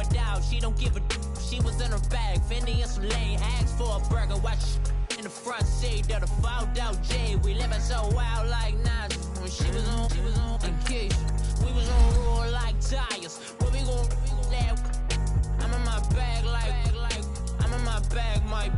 it out. She don't give a she was in her bag. Fendi and some lane. Asked for a burger. Watch in the front seat of the fouled out J. We living so wild like Nas. When she was on and Kish. We was on roll like tires. Where we gon' that? I'm in my bag like I'm in my bag, Mike.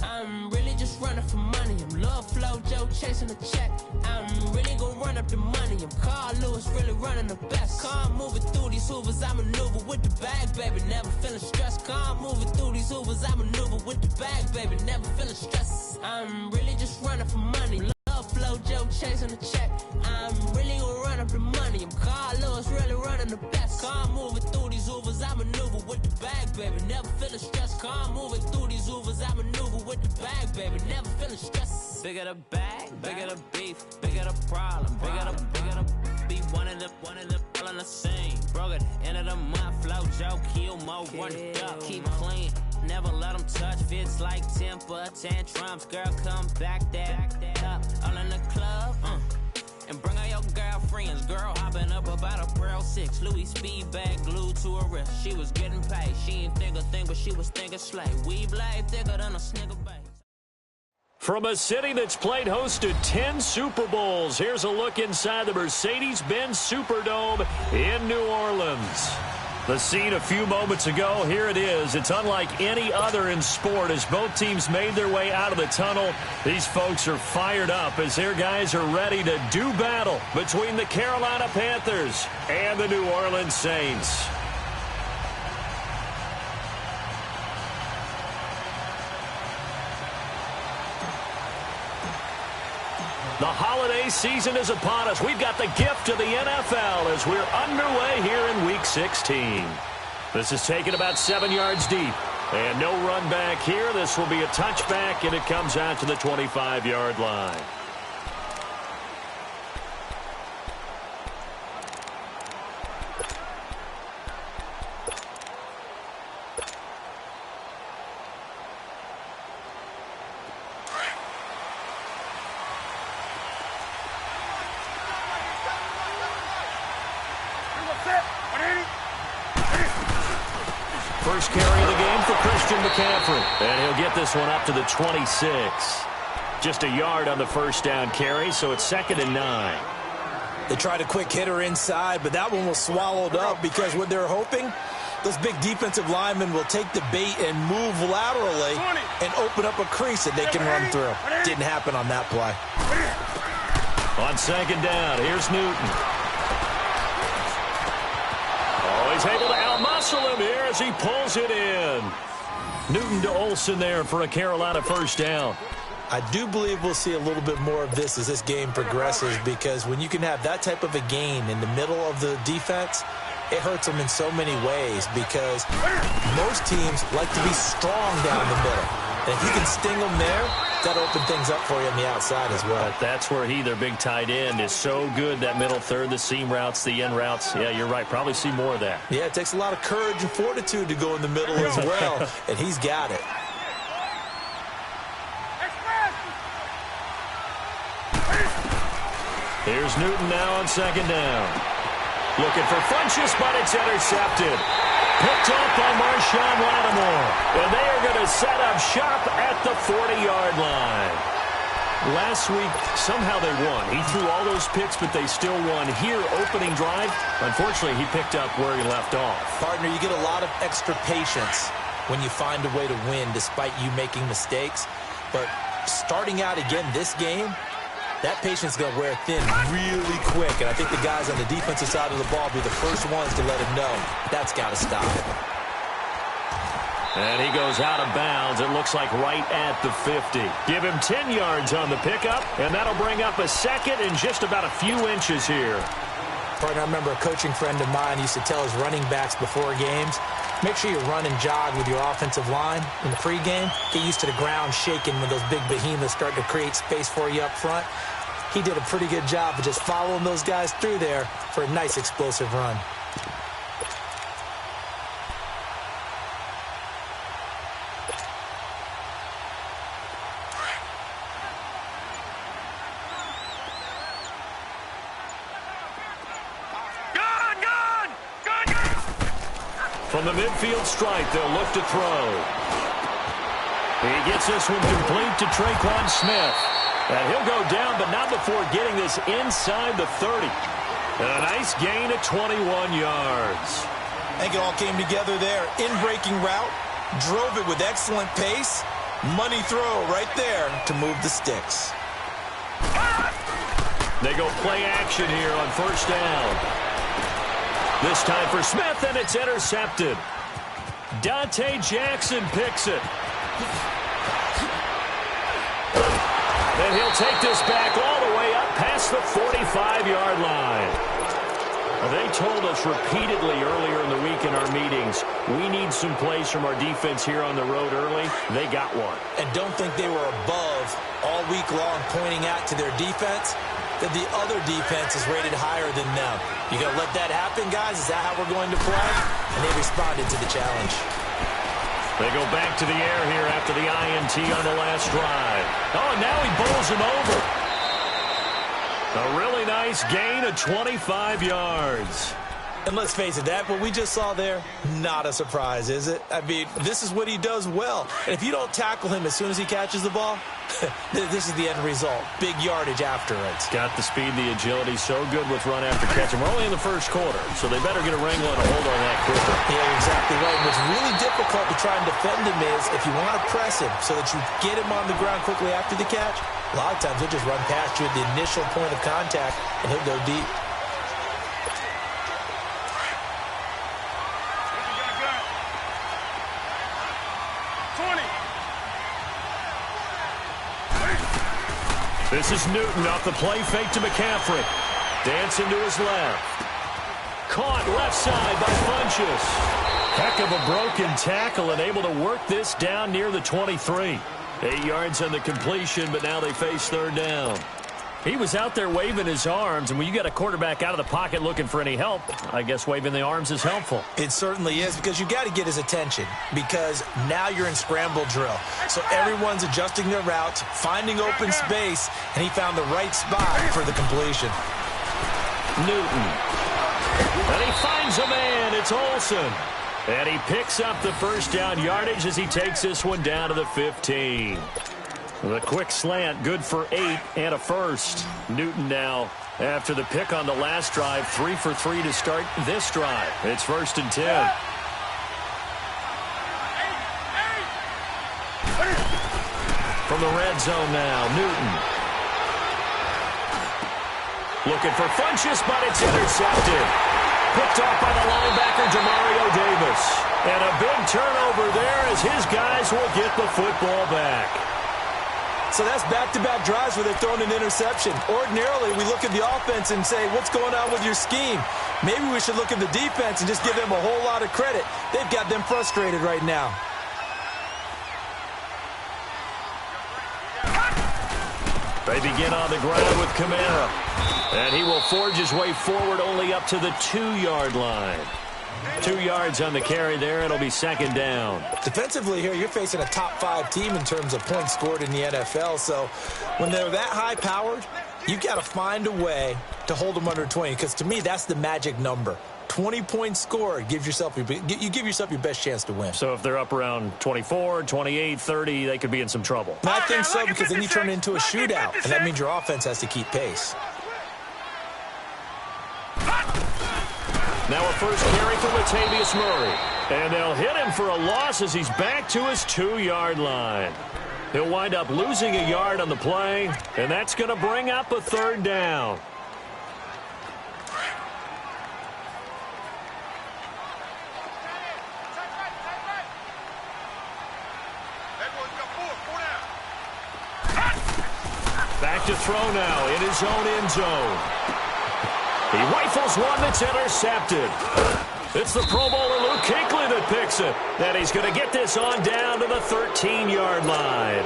I'm really just running for money. I'm love flow, Joe chasing the check. I'm really gonna run up the money. I'm Carl Lewis, really running the best. Calm moving through these Hoovers, I maneuver with the bag, baby. Never feeling stressed. Calm moving through these Hoovers, I maneuver with the bag, baby. Never feeling stressed. I'm really just running for money. Love flow, Joe chasing the check. I'm really gonna run up the money. I'm Carl Lewis, really running the best. Calm moving through these Hoovers, I maneuver with the bag, baby. Never feeling stressed. Calm moving through these Hoovers, I maneuver with the bag, baby. Never feeling stressed. Bigger the bag, bigger the beef, bigger the problem, bigger the beef. One of the all in the same. Broke at the end of the month, flow, Joe, kill, mo, run it up, keep clean. Never let them touch, fits like temper tantrums. Girl, come back that up, all in the club, and bring out your girlfriends. Girl hopping up about a Pearl 6. Louis speed bag glued to her wrist. She was getting paid. She ain't think a thing, but she was thinking slay. We blade thicker than a snigger bait. From a city that's played host to 10 Super Bowls, here's a look inside the Mercedes-Benz Superdome in New Orleans. The scene a few moments ago, here it is. It's unlike any other in sport as both teams made their way out of the tunnel. These folks are fired up as their guys are ready to do battle between the Carolina Panthers and the New Orleans Saints. The holiday season is upon us. We've got the gift of the NFL as we're underway here in Week 16. This is taken about 7 yards deep. And no run back here. This will be a touchback, and it comes out to the 25-yard line. First carry of the game for Christian McCaffrey. And he'll get this one up to the 26. Just a yard on the first down carry, so it's 2nd and 9. They tried a quick hitter inside, but that one was swallowed up because what they're hoping, those big defensive linemen will take the bait and move laterally and open up a crease that they can run through. Didn't happen on that play. On 2nd down, here's Newton. He's able to outmuscle him here as he pulls it in. Newton to Olsen there for a Carolina first down. I do believe we'll see a little bit more of this as this game progresses, because when you can have that type of a gain in the middle of the defense, it hurts them in so many ways, because most teams like to be strong down the middle. And if you can sting them there, that'll open things up for you on the outside as well. But that's where their big tight end, is so good, that middle third, the seam routes, the in routes. Yeah, you're right. Probably see more of that. Yeah, it takes a lot of courage and fortitude to go in the middle as well, and he's got it. Here's Newton now on 2nd down. Looking for Funchess, but it's intercepted. Picked up by Marshawn Lattimore. And they are going to set up shop at the 40-yard line. Last week, somehow they won. He threw all those picks, but they still won. Here, opening drive, unfortunately, he picked up where he left off. Partner, you get a lot of extra patience when you find a way to win despite you making mistakes. But starting out again this game, that patience is going to wear thin really quick. And I think the guys on the defensive side of the ball will be the first ones to let him know that's got to stop. And he goes out of bounds. It looks like right at the 50. Give him 10 yards on the pickup, and that'll bring up a second and just about a few inches here. Partner, I remember a coaching friend of mine used to tell his running backs before games, make sure you run and jog with your offensive line in the pregame. Get used to the ground shaking when those big behemoths start to create space for you up front. He did a pretty good job of just following those guys through there for a nice explosive run. From the midfield stripe, they'll look to throw. He gets this one complete to Traquan Smith. And he'll go down, but not before getting this inside the 30. And a nice gain of 21 yards. I think it all came together there. In-breaking route, drove it with excellent pace. Money throw right there to move the sticks. They go play action here on first down. This time for Smith, and it's intercepted. Dante Jackson picks it. And he'll take this back all the way up past the 45-yard line. They told us repeatedly earlier in the week in our meetings, we need some plays from our defense here on the road early. They got one. And don't think they were above all week long pointing out to their defense that the other defense is rated higher than them. You going to let that happen, guys? Is that how we're going to play? And they responded to the challenge. They go back to the air here after the INT on the last drive. Oh, and now he bowls him over. A really nice gain of 25 yards. And let's face it, that what we just saw there, not a surprise, is it? I mean, this is what he does well. And if you don't tackle him as soon as he catches the ball, this is the end result. Big yardage after it. Got the speed, the agility, so good with run after catch. And we're only in the first quarter, so they better get a wrangle and a hold on that quicker. Yeah, exactly right. And what's really difficult to try and defend him is if you want to press him so that you get him on the ground quickly after the catch, a lot of times he'll just run past you at the initial point of contact, and he'll go deep. This is Newton off the play fake to McCaffrey. Dancing to his left. Caught left side by Funchess. Heck of a broken tackle and able to work this down near the 23. 8 yards on the completion, but now they face third down. He was out there waving his arms, and when you got a quarterback out of the pocket looking for any help, I guess waving the arms is helpful. It certainly is, because you got to get his attention, because now you're in scramble drill. So everyone's adjusting their routes, finding open space, and he found the right spot for the completion. Newton. And he finds a man. It's Olsen. And he picks up the first down yardage as he takes this one down to the 15. The quick slant, good for 8 and a first. Newton now, after the pick on the last drive, 3 for 3 to start this drive. It's first and 10. From the red zone now, Newton. Looking for Funchess, but it's intercepted. Picked off by the linebacker, Demario Davis. And a big turnover there as his guys will get the football back. So that's back-to-back drives where they're throwing an interception. Ordinarily, we look at the offense and say, what's going on with your scheme? Maybe we should look at the defense and just give them a whole lot of credit. They've got them frustrated right now. They begin on the ground with Kamara. And he will forge his way forward only up to the 2-yard line. 2 yards on the carry there. It'll be second down. Defensively here, you're facing a top-5 team in terms of points scored in the NFL. So when they're that high-powered, you've got to find a way to hold them under 20. Because to me, that's the magic number. 20 points scored gives yourself you give yourself your best chance to win. So if they're up around 24, 28, 30, they could be in some trouble. I think so, because then you turn it into a shootout, and that means your offense has to keep pace. Now a first carry for Latavius Murray. And they'll hit him for a loss as he's back to his 2-yard line. He'll wind up losing a yard on the play, and that's going to bring up a third down. Back to throw now in his own end zone. He rifles one that's intercepted. It's the Pro Bowler Luke Kuechly that picks it. And he's going to get this on down to the 13-yard line.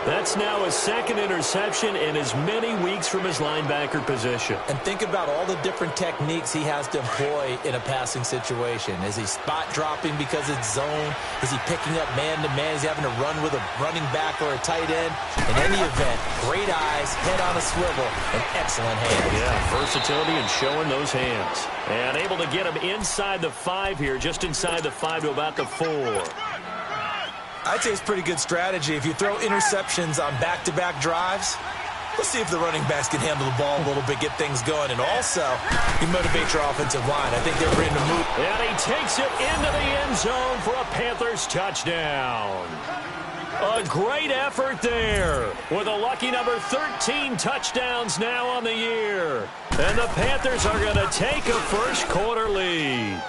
That's now his second interception in as many weeks from his linebacker position. And think about all the different techniques he has to employ in a passing situation. Is he spot dropping because it's zone? Is he picking up man-to-man? Is he having to run with a running back or a tight end? In any event, great eyes, head on a swivel, and excellent hands. Yeah, versatility and showing those hands. And able to get him inside the 5 here, just inside the 5 to about the 4. I'd say it's pretty good strategy. If you throw interceptions on back-to-back drives, let's see if the running backs can handle the ball a little bit, get things going. And also, you motivate your offensive line. I think they're ready to move. And he takes it into the end zone for a Panthers touchdown. A great effort there with a lucky number 13 touchdowns now on the year. And the Panthers are going to take a first-quarter lead.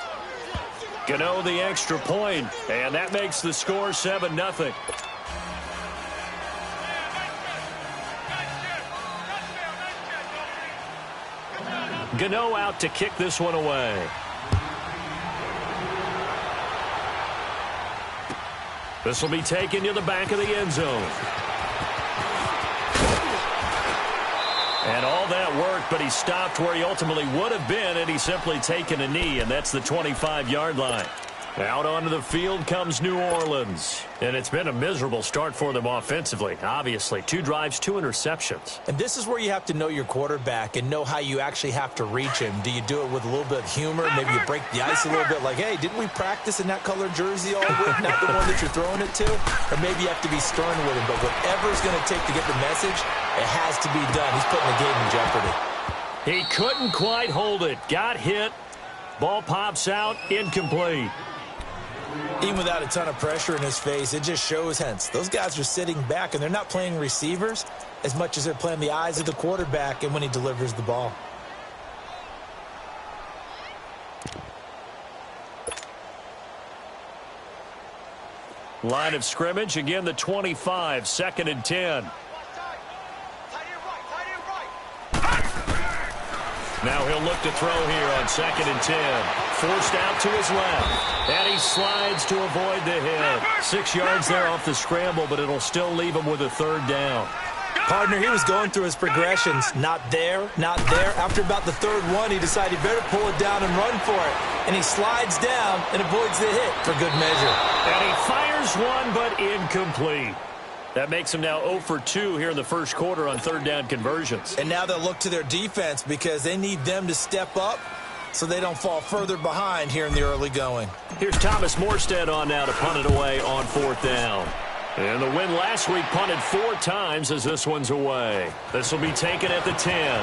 Gano the extra point, and that makes the score 7-0. Gano out to kick this one away. This will be taken to the back of the end zone. And all that worked, but he stopped where he ultimately would have been had he simply taken a knee, and that's the 25-yard line. Out onto the field comes New Orleans. And it's been a miserable start for them offensively, obviously. 2 drives, 2 interceptions. And this is where you have to know your quarterback and know how you actually have to reach him. Do you do it with a little bit of humor? Maybe you break the ice a little bit like, hey, didn't we practice in that colored jersey all week? Not the one that you're throwing it to? Or maybe you have to be stern with him. But whatever it's going to take to get the message, it has to be done. He's putting the game in jeopardy. He couldn't quite hold it. Got hit. Ball pops out. Incomplete. Even without a ton of pressure in his face, it just shows hence. Those guys are sitting back, and they're not playing receivers as much as they're playing the eyes of the quarterback and when he delivers the ball. Line of scrimmage, again the 25, 2nd and 10. Now he'll look to throw here on 2nd and 10. Forced out to his left. And he slides to avoid the hit. 6 yards there off the scramble, but it'll still leave him with a 3rd down. Partner, he was going through his progressions. Not there, not there. After about the 3rd one, he decided he better pull it down and run for it. And he slides down and avoids the hit for good measure. And he fires one, but incomplete. That makes him now 0 for 2 here in the first quarter on 3rd down conversions. And now they'll look to their defense because they need them to step up so they don't fall further behind here in the early going. Here's Thomas Morstead on now to punt it away on 4th down. And the win last week punted 4 times as this one's away. This will be taken at the 10.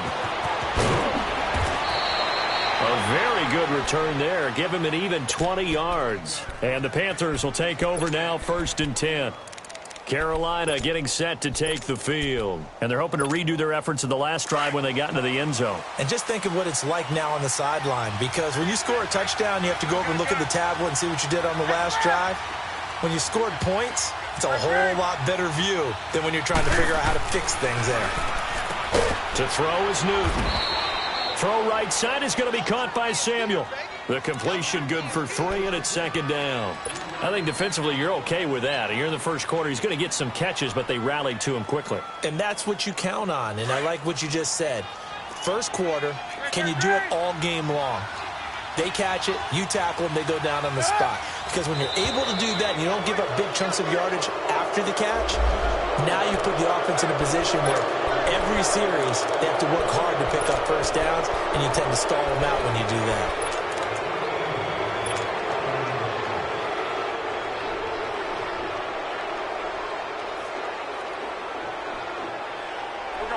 A very good return there. Give him an even 20 yards. And the Panthers will take over now 1st and 10. Carolina getting set to take the field. And they're hoping to redo their efforts in the last drive when they got into the end zone. And just think of what it's like now on the sideline, because when you score a touchdown, you have to go over and look at the tablet and see what you did on the last drive. When you scored points, it's a whole lot better view than when you're trying to figure out how to fix things there. To throw is Newton. Throw right side is going to be caught by Samuel. The completion good for 3, and it's 2nd down. I think defensively you're okay with that. You're in the first quarter. He's going to get some catches, but they rallied to him quickly. And that's what you count on, and I like what you just said. First quarter, can you do it all game long? They catch it, you tackle them, they go down on the spot. Because when you're able to do that and you don't give up big chunks of yardage after the catch, now you put the offense in a position where every series they have to work hard to pick up first downs, and you tend to stall them out when you do that.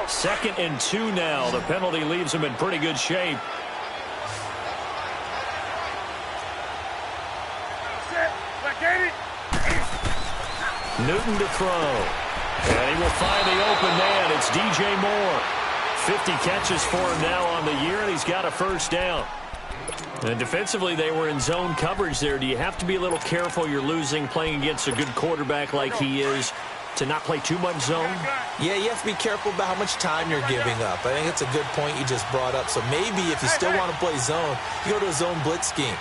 2nd and 2 now. The penalty leaves him in pretty good shape. Newton to throw. And he will find the open man. It's DJ Moore. 50 catches for him now on the year, and he's got a 1st down. And defensively, they were in zone coverage there. Do you have to be a little careful? You're losing playing against a good quarterback like he is to not play too much zone? Yeah, you have to be careful about how much time you're giving up. I think it's a good point you just brought up. So maybe if you still want to play zone, you go to a zone blitz scheme.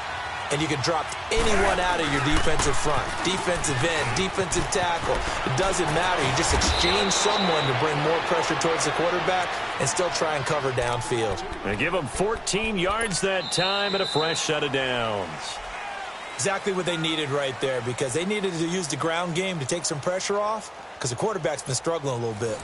and you can drop anyone out of your defensive front. Defensive end, defensive tackle. It doesn't matter. You just exchange someone to bring more pressure towards the quarterback and still try and cover downfield. And give them 14 yards that time and a fresh set of downs. Exactly what they needed right there, because they needed to use the ground game to take some pressure off, because the quarterback's been struggling a little bit.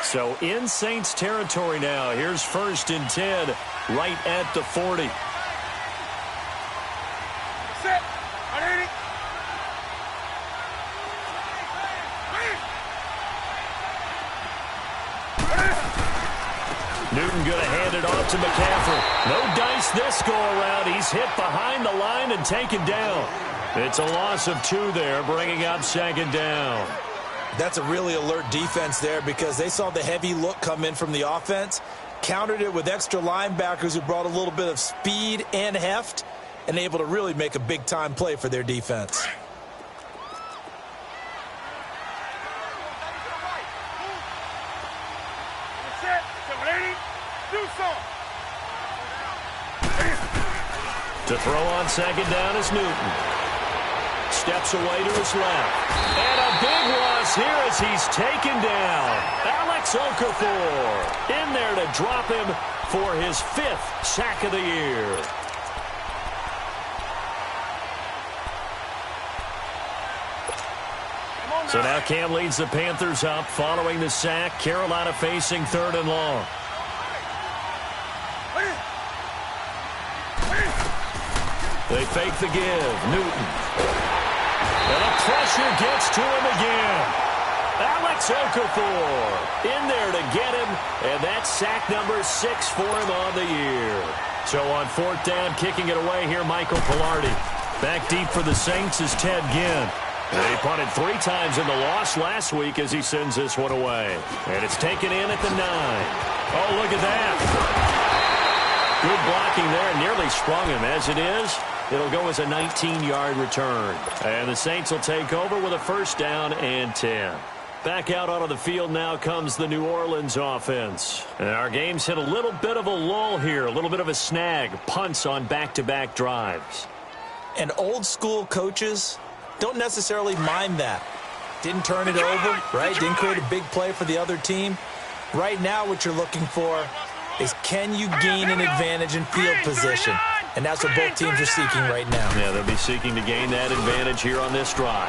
So in Saints territory now. Here's 1st and 10 right at the 40. Set. Newton going to hand it off to McCaffrey. No dice this go-around. He's hit behind the line and taken down. It's a loss of 2 there, bringing up 2nd down. That's a really alert defense there, because they saw the heavy look come in from the offense, countered it with extra linebackers who brought a little bit of speed and heft, and able to really make a big-time play for their defense. To throw on 2nd down is Newton. Steps away to his left. And a big loss here as he's taken down. Alex Okafor in there to drop him for his 5th sack of the year. So now Cam leads the Panthers up following the sack. Carolina facing 3rd and long. They fake the give. Newton. And the pressure gets to him again. Alex Okafor in there to get him, and that's sack number 6 for him on the year. So on 4th down, kicking it away here, Michael Pilardi. Back deep for the Saints is Ted Ginn. They punted 3 times in the loss last week as he sends this one away. And it's taken in at the 9. Oh, look at that. Good blocking there, nearly sprung him. As it is, it'll go as a 19-yard return. And the Saints will take over with a 1st down and 10. Back out onto the field now comes the New Orleans offense. And our game's hit a little bit of a lull here, a little bit of a snag. Punts on back-to-back drives. And old-school coaches don't necessarily mind that. Didn't turn it over, right? Didn't create a big play for the other team. Right now what you're looking for is, can you gain an advantage in field position? And that's what both teams are seeking right now. Yeah, they'll be seeking to gain that advantage here on this drive.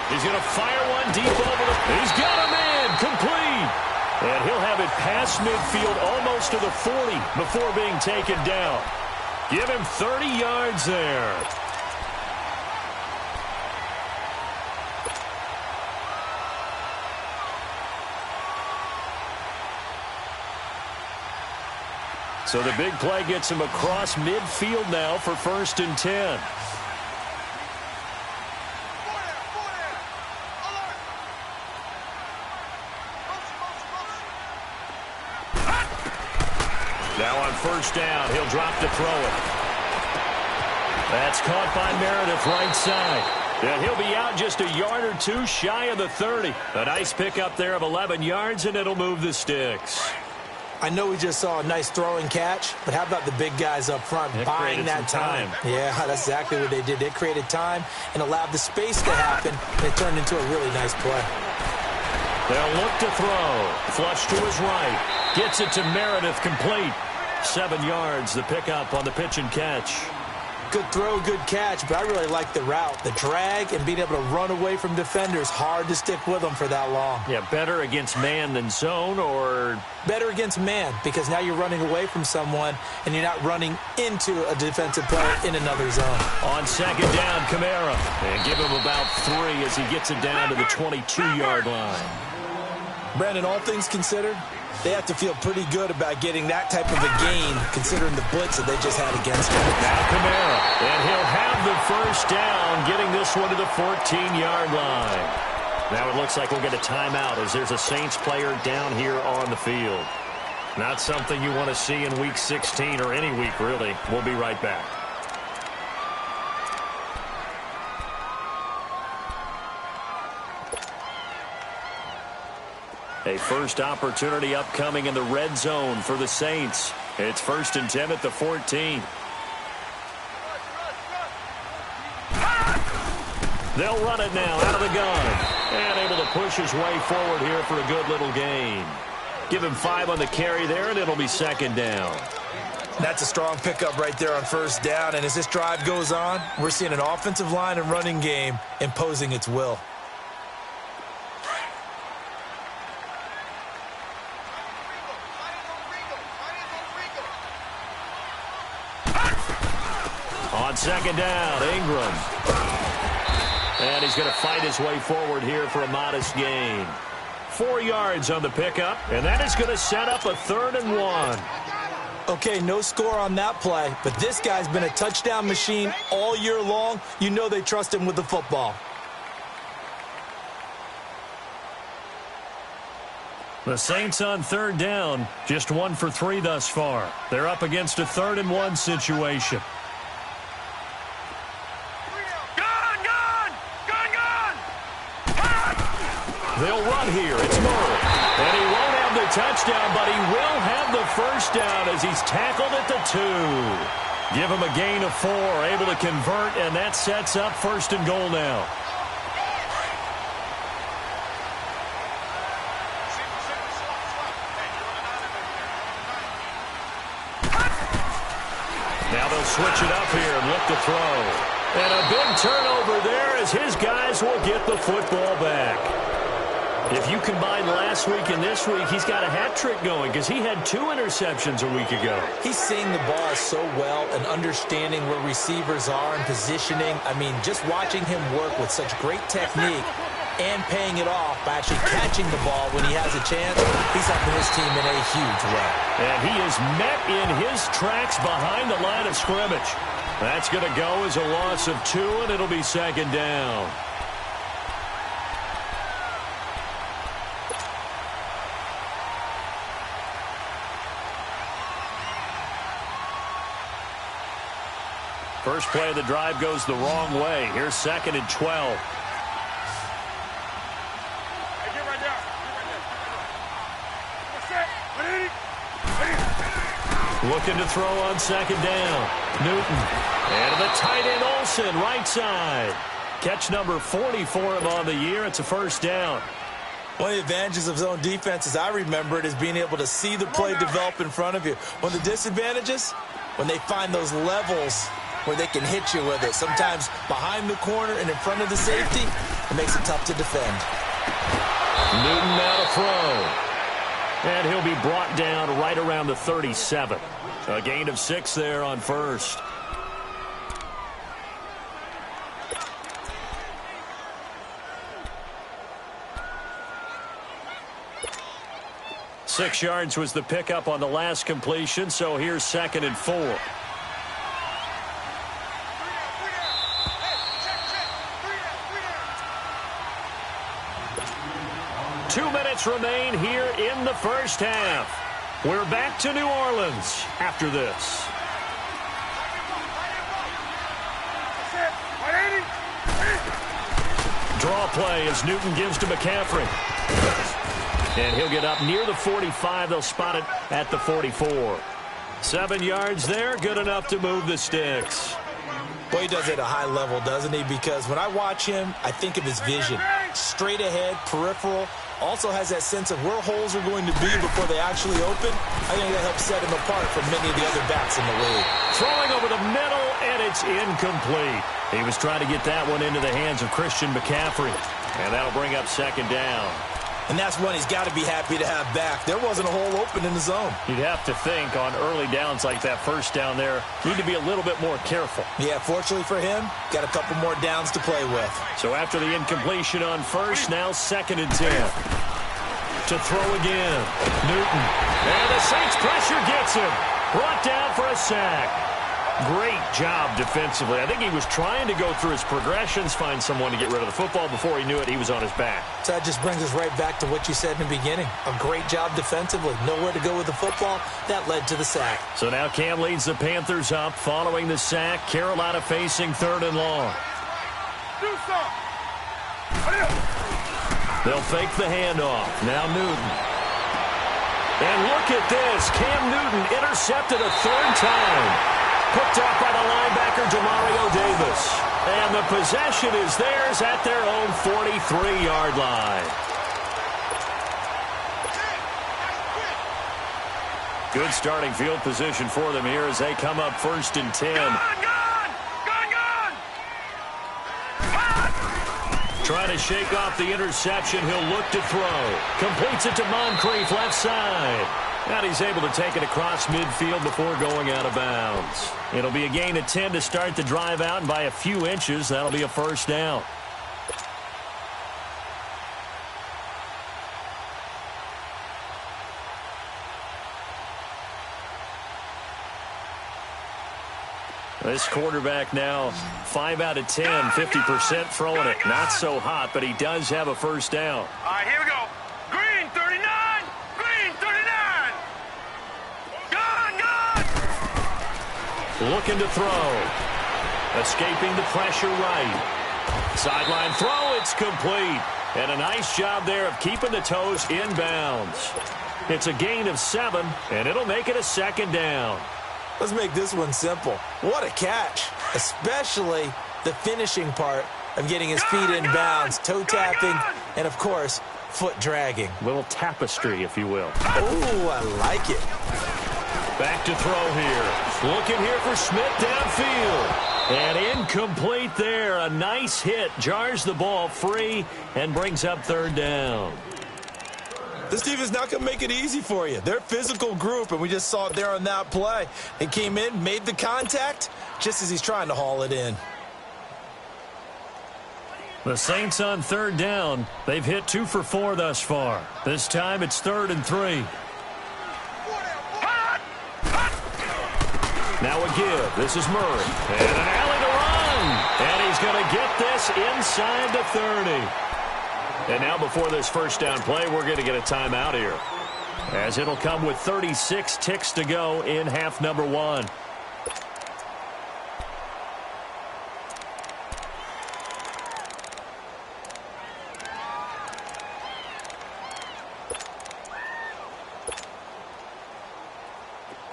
He's going to fire one deep over the... He's got him in, complete. And he'll have it past midfield almost to the 40 before being taken down. Give him 30 yards there. So the big play gets him across midfield now for 1st and 10. Now on 1st down, he'll drop to throw it. That's caught by Meredith right side. And he'll be out just a yard or 2 shy of the 30. A nice pickup there of 11 yards, and it'll move the sticks. I know we just saw a nice throwing catch, but how about the big guys up front buying that time? Yeah, that's exactly what they did. They created time and allowed the space to happen, and it turned into a really nice play. They'll look to throw. Flush to his right. Gets it to Meredith, complete. 7 yards, the pickup on the pitch and catch. Good throw, good catch, but I really like the route. The drag and being able to run away from defenders, hard to stick with them for that long. Yeah, better against man than zone, or... Better against man, because now you're running away from someone and you're not running into a defensive player in another zone. On 2nd down, Kamara. And give him about 3 as he gets it down to the 22-yard line. Brandon, all things considered, they have to feel pretty good about getting that type of a gain, considering the blitz that they just had against him. Now Kamara, and he'll have the 1st down, getting this one to the 14-yard line. Now it looks like we'll get a timeout as there's a Saints player down here on the field. Not something you want to see in Week 16 or any week, really. We'll be right back. A first opportunity upcoming in the red zone for the Saints. It's 1st and 10 at the 14. They'll run it now out of the gun. And able to push his way forward here for a good little gain. Give him 5 on the carry there, and it'll be 2nd down. That's a strong pickup right there on 1st down. And as this drive goes on, we're seeing an offensive line and running game imposing its will. On 2nd down, Ingram. And he's going to fight his way forward here for a modest gain. 4 yards on the pickup, and that is going to set up a 3rd and 1. Okay, no score on that play, but this guy's been a touchdown machine all year long. You know they trust him with the football. The Saints on 3rd down, just 1 for 3 thus far. They're up against a 3rd and 1 situation. They'll run here. It's Murray. And he won't have the touchdown, but he will have the 1st down as he's tackled at the 2. Give him a gain of 4, able to convert, and that sets up 1st and goal now. Now they'll switch it up here and look to throw. And a big turnover there as his guys will get the football back. If you combine last week and this week, he's got a hat trick going because he had 2 interceptions a week ago. He's seeing the ball so well and understanding where receivers are and positioning. I mean, just watching him work with such great technique and paying it off by actually catching the ball when he has a chance, he's helping his team in a huge way. And he is met in his tracks behind the line of scrimmage. That's going to go as a loss of 2, and it'll be 2nd down. First play of the drive goes the wrong way. Here's 2nd and 12. Looking to throw on 2nd down. Newton. And the tight end Olsen, right side. Catch number 40 for him on the year. It's a 1st down. One of the advantages of zone defense, as I remember it, is being able to see the play develop in front of you. One of the disadvantages, when they find those levels where they can hit you with it. Sometimes behind the corner and in front of the safety, it makes it tough to defend. Newton now to throw. And he'll be brought down right around the 37. A gain of 6 there on 1st. Six yards was the pickup on the last completion, so here's 2nd and 4. 2 minutes remain here in the 1st half. We're back to New Orleans after this. Draw play as Newton gives to McCaffrey. And he'll get up near the 45. They'll spot it at the 44. 7 yards there, good enough to move the sticks. Boy, he does it at a high level, doesn't he? Because when I watch him, I think of his vision. Straight ahead, peripheral. Also has that sense of where holes are going to be before they actually open. I think that helps set him apart from many of the other backs in the league. Throwing over the middle, and it's incomplete. He was trying to get that one into the hands of Christian McCaffrey. And that'll bring up 2nd down. And that's one he's got to be happy to have back. There wasn't a hole open in the zone. You'd have to think on early downs like that 1st down there, need to be a little bit more careful. Yeah, fortunately for him, got a couple more downs to play with. So after the incompletion on 1st, now 2nd and 10. To throw again. Newton. And the Saints pressure gets him. Brought down for a sack. Great job defensively. I think he was trying to go through his progressions, find someone to get rid of the football. Before he knew it, he was on his back. So that just brings us right back to what you said in the beginning. A great job defensively. Nowhere to go with the football. That led to the sack. So now Cam leads the Panthers up following the sack. Carolina facing 3rd and long. They'll fake the handoff. Now Newton. And look at this. Cam Newton intercepted a third time. Picked up by the linebacker, Demario Davis. And the possession is theirs at their own 43-yard line. Good starting field position for them here as they come up 1st and 10. Trying to shake off the interception. He'll look to throw. Completes it to Moncrief, left side. And he's able to take it across midfield before going out of bounds. It'll be a gain of 10 to start the drive out, and by a few inches, that'll be a first down. This quarterback now 5 out of 10, 50% throwing it. Not so hot, but he does have a first down. All right, here we go. Green 39. Green 39. Gone. Looking to throw. Escaping the pressure right. Sideline throw, it's complete. And a nice job there of keeping the toes inbounds. It's a gain of 7, and it'll make it a second down. Let's make this one simple. What a catch, especially the finishing part of getting his feet in bounds, toe tapping, and, of course, foot dragging. Little tapestry, if you will. Oh, I like it. Back to throw here. Looking here for Smith downfield. And incomplete there. A nice hit. Jars the ball free and brings up 3rd down. This team is not going to make it easy for you. They're a physical group, and we just saw it there on that play. They came in, made the contact, just as he's trying to haul it in. The Saints on 3rd down. They've hit 2 for 4 thus far. This time it's 3rd and 3. Now a give. This is Murray. And an alley to run. And he's going to get this inside the 30. And now before this first down play, we're going to get a timeout here, as it'll come with 36 ticks to go in half number 1.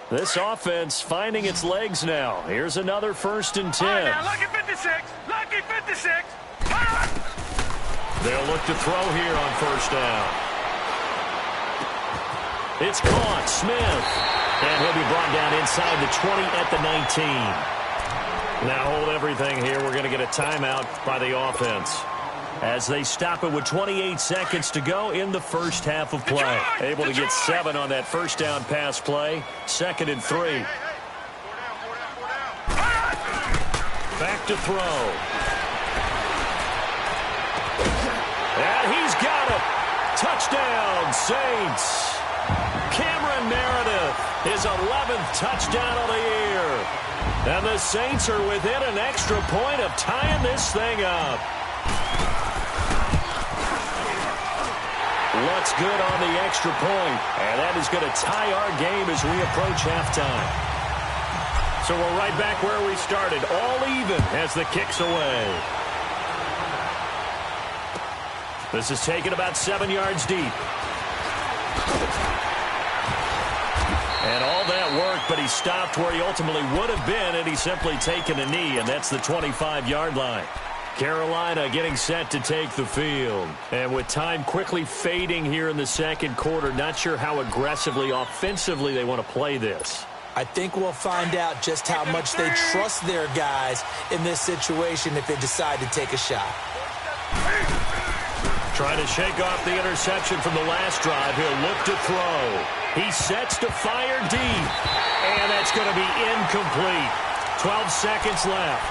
This offense finding its legs now. Here's another 1st and 10. Right, now, lucky 56. Lucky 56. They'll look to throw here on 1st down. It's caught. Smith. And he'll be brought down inside the 20 at the 19. Now hold everything here. We're going to get a timeout by the offense, as they stop it with 28 seconds to go in the first half of play. Able to get 7 on that first down pass play. 2nd and 3. Back to throw. And he's got it. Touchdown, Saints. Cameron Meredith, his 11th touchdown of the year. And the Saints are within an extra point of tying this thing up. What's good on the extra point? And that is going to tie our game as we approach halftime. So we're right back where we started, all even as the kick's away. This is taken about 7 yards deep. And all that work, but he stopped where he ultimately would have been, and he's simply taken a knee, and that's the 25-yard line. Carolina getting set to take the field. And with time quickly fading here in the second quarter, not sure how aggressively, offensively they want to play this. I think we'll find out just how much they trust their guys in this situation if they decide to take a shot. Trying to shake off the interception from the last drive. He'll look to throw. He sets to fire deep. And that's going to be incomplete. 12 seconds left.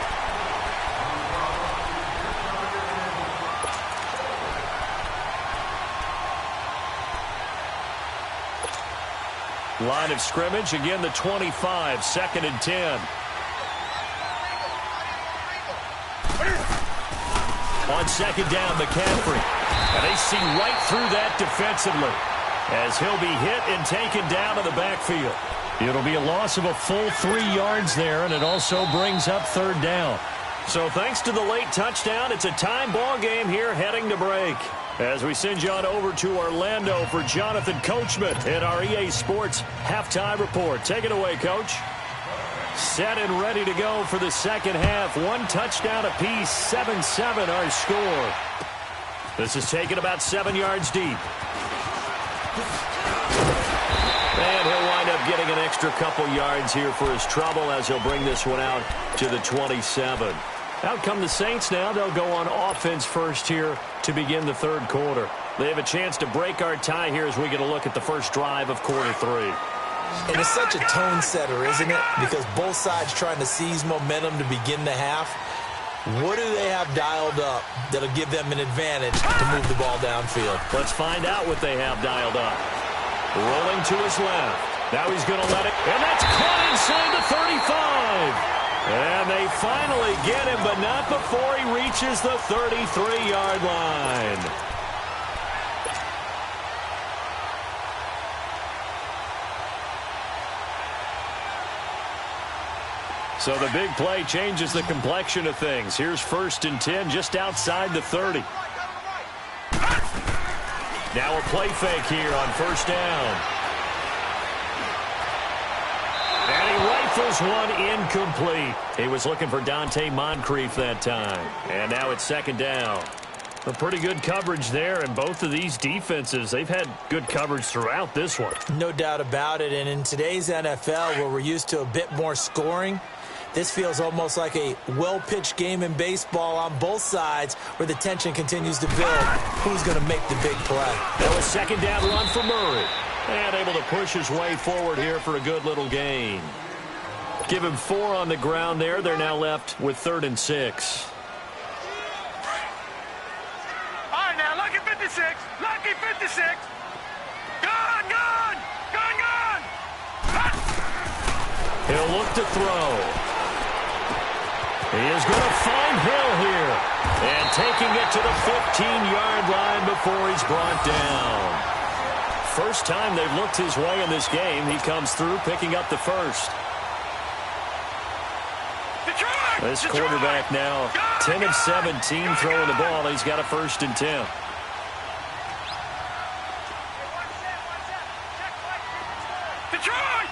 Line of scrimmage, again the 25, 2nd and 10. On 2nd down, McCaffrey. And they see right through that defensively, as he'll be hit and taken down to the backfield. It'll be a loss of a full 3 yards there, and it also brings up 3rd down. So thanks to the late touchdown, it's a tie ball game here heading to break. As we send you on over to Orlando for Jonathan Coachman in our EA Sports Halftime Report. Take it away, Coach. Set and ready to go for the second half. One touchdown apiece, 7-7 our score. This is taken about 7 yards deep. And he'll wind up getting an extra couple yards here for his trouble as he'll bring this one out to the 27. Out come the Saints now. They'll go on offense first here to begin the third quarter. They have a chance to break our tie here as we get a look at the first drive of quarter three. And it's such a tone setter, isn't it? Because both sides trying to seize momentum to begin the half. What do they have dialed up that'll give them an advantage to move the ball downfield? Let's find out what they have dialed up. Rolling to his left. Now he's going to let it. And that's caught inside the 35. And they finally get him, but not before he reaches the 33-yard line. So the big play changes the complexion of things. Here's 1st and 10 just outside the 30. Now a play fake here on 1st down. And he rifles one incomplete. He was looking for Dante Moncrief that time. And now it's 2nd down. A pretty good coverage there, and both of these defenses, they've had good coverage throughout this one. No doubt about it, and in today's NFL, where we're used to a bit more scoring, this feels almost like a well-pitched game in baseball on both sides where the tension continues to build. Who's going to make the big play? That was 2nd down run for Murray. And able to push his way forward here for a good little gain. Give him 4 on the ground there. They're now left with 3rd and 6. All right, now, lucky 56. Lucky 56. Gone, gone. Gone, gone. He'll look to throw. He is going to find Hill here. And taking it to the 15-yard line before he's brought down. First time they've looked his way in this game. He comes through picking up the first. This quarterback now 10 of 17 throwing the ball. He's got a 1st and 10. Detroit!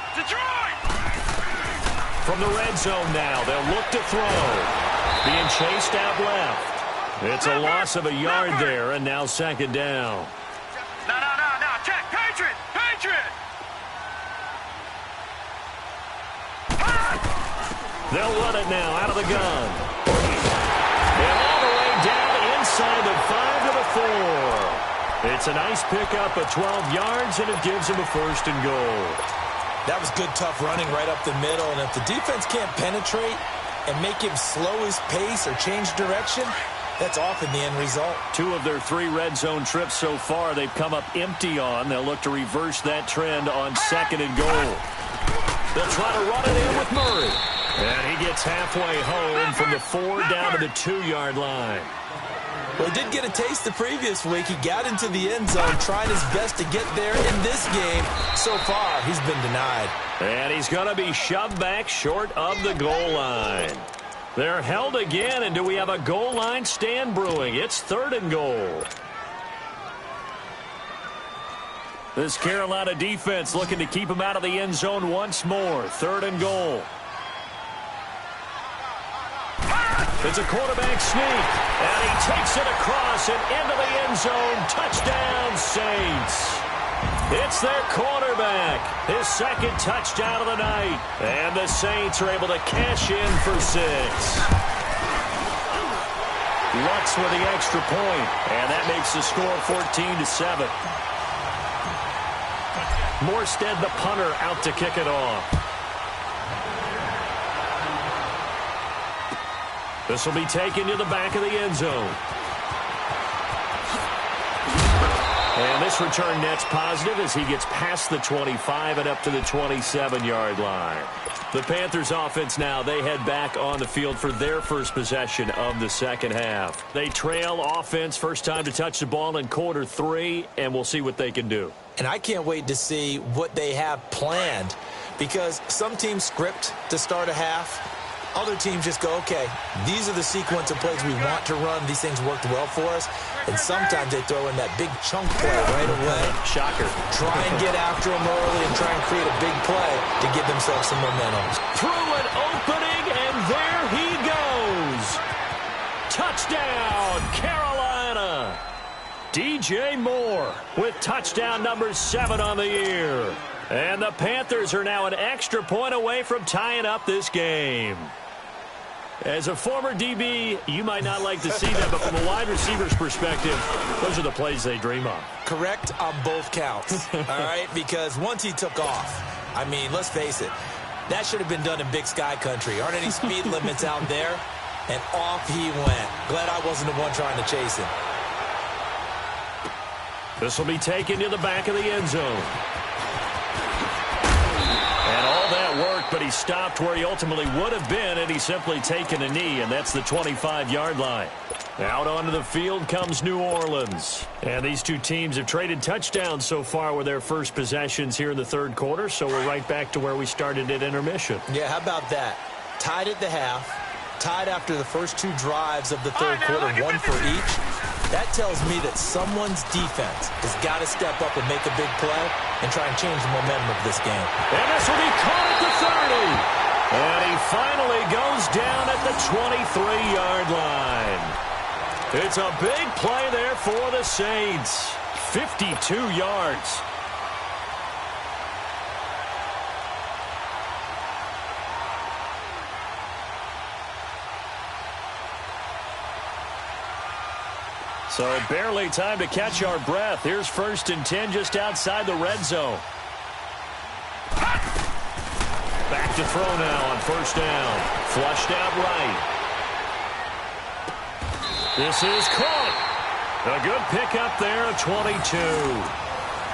From the red zone now, they'll look to throw. Being chased out left. It's a loss of a yard there, and now 2nd down. No. Check. Patriot! They'll run it now out of the gun. And all the way down inside the 5 to the 4. It's a nice pickup of 12 yards, and it gives him a 1st and goal. That was good, tough running right up the middle. And if the defense can't penetrate and make him slow his pace or change direction, that's often the end result. 2 of their 3 red zone trips so far they've come up empty on. They'll look to reverse that trend on 2nd and goal. They'll try to run it in with Murray. And he gets halfway home from the 4 down to the 2-yard line. Well, he did get a taste the previous week. He got into the end zone trying his best to get there in this game. So far, he's been denied. And he's going to be shoved back short of the goal line. They're held again, and do we have a goal line stand brewing? It's 3rd and goal. This Carolina defense looking to keep him out of the end zone once more. 3rd and goal. It's a quarterback sneak, and he takes it across and into the end zone. Touchdown, Saints. It's their quarterback, his 2nd touchdown of the night, and the Saints are able to cash in for 6. Lutz with the extra point, and that makes the score 14-7. Morstead, the punter, out to kick it off. This will be taken to the back of the end zone. And this return net's positive as he gets past the 25 and up to the 27-yard line. The Panthers offense now, they head back on the field for their first possession of the second half. They trail offense, first time to touch the ball in quarter 3, and we'll see what they can do. And I can't wait to see what they have planned, because some teams script to start a half. Other teams just go, okay, these are the sequence of plays we want to run. These things worked well for us. And sometimes they throw in that big chunk play right away. Shocker. Try and get after them early and try and create a big play to give themselves some momentum. Through an opening, and there he goes. Touchdown, Carolina. DJ Moore with touchdown number 7 on the year. And the Panthers are now an extra point away from tying up this game. As a former DB, you might not like to see that, but from a wide receiver's perspective, those are the plays they dream of. Correct on both counts, all right? Because once he took off, I mean, let's face it, that should have been done in Big Sky Country. Aren't any speed limits out there? And off he went. Glad I wasn't the one trying to chase him. This will be taken to the back of the end zone. And all that worked, but he stopped where he ultimately would have been, and he's simply taken a knee, and that's the 25-yard line. Out onto the field comes New Orleans. And these two teams have traded touchdowns so far with their first possessions here in the third quarter, so we're right back to where we started at intermission. Yeah, how about that? Tied at the half, tied after the first 2 drives of the third quarter, 1 for each. That tells me that someone's defense has got to step up and make a big play and try and change the momentum of this game. And this will be caught at the 30. And he finally goes down at the 23-yard line. It's a big play there for the Saints. 52 yards. So barely time to catch our breath. Here's 1st and 10 just outside the red zone. Back to throw now on 1st down. Flushed out right. This is caught. A good pickup there, a 22.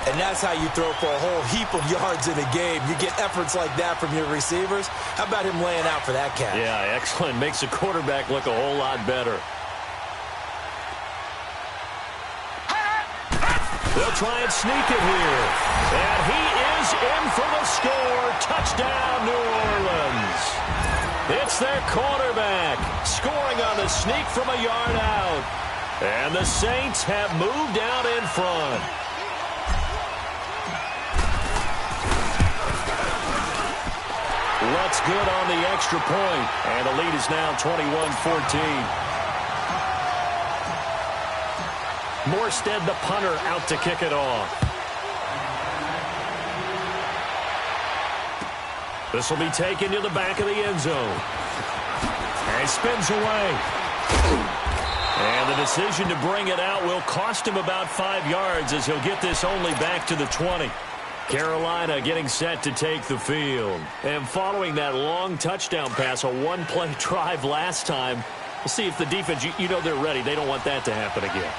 And that's how you throw for a whole heap of yards in a game. You get efforts like that from your receivers. How about him laying out for that catch? Yeah, excellent. Makes the quarterback look a whole lot better. They'll try and sneak it here. And he is in for the score. Touchdown, New Orleans. It's their quarterback scoring on the sneak from a yard out. And the Saints have moved out in front. What's good on the extra point. And the lead is now 21-14. Morstead, the punter, out to kick it off. This will be taken to the back of the end zone. And he spins away. And the decision to bring it out will cost him about 5 yards as he'll get this only back to the 20. Carolina getting set to take the field. And following that long touchdown pass, a one-play drive last time, we'll see if the defense, you know they're ready. They don't want that to happen again.